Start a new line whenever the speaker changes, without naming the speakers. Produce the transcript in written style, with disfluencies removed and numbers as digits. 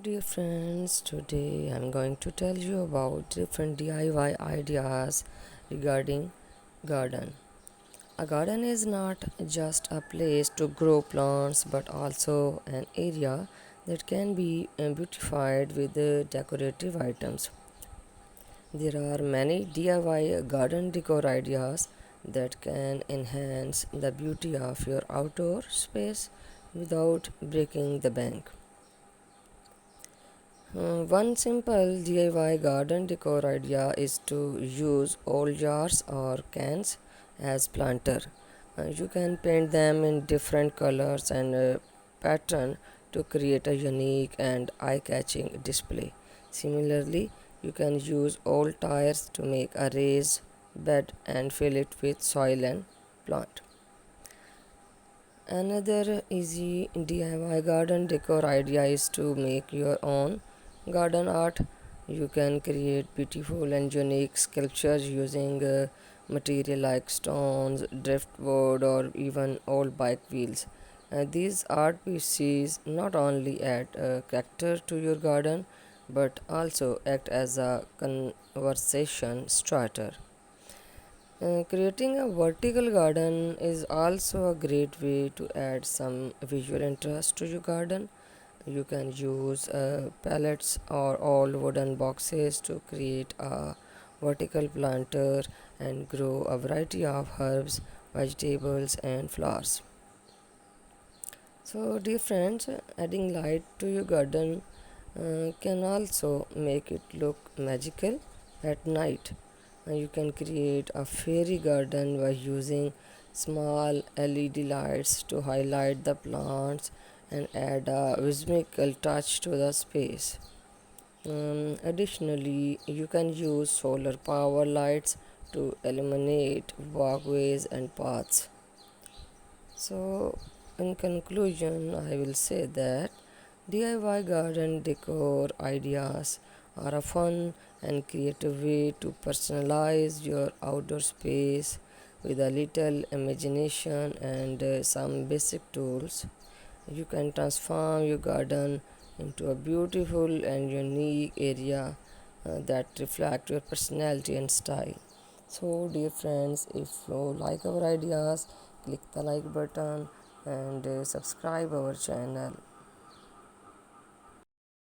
Dear friends, today I'm going to tell you about different DIY ideas regarding garden. A garden is not just a place to grow plants but also an area that can be beautified with decorative items. There are many DIY garden decor ideas that can enhance the beauty of your outdoor space without breaking the bank. One simple DIY garden decor idea is to use old jars or cans as planter. You can paint them in different colors and pattern to create a unique and eye-catching display. Similarly, you can use old tires to make a raised bed and fill it with soil and plant. Another easy DIY garden decor idea is to make your own garden art. You can create beautiful and unique sculptures using material like stones, driftwood, or even old bike wheels. These art pieces not only add character to your garden but also act as a conversation starter. Creating a vertical garden is also a great way to add some visual interest to your garden. You can use pallets or old wooden boxes to create a vertical planter and grow a variety of herbs, vegetables, and flowers. So, dear friends, adding light to your garden can also make it look magical at night. You can create a fairy garden by using small LED lights to highlight the plants and add a whimsical touch to the space. Additionally, you can use solar power lights to illuminate walkways and paths. So, in conclusion, I will say that DIY garden decor ideas are a fun and creative way to personalize your outdoor space with a little imagination and some basic tools. You can transform your garden into a beautiful and unique area that reflect your personality and style. So, dear friends, if you like our ideas, click the like button and subscribe our channel.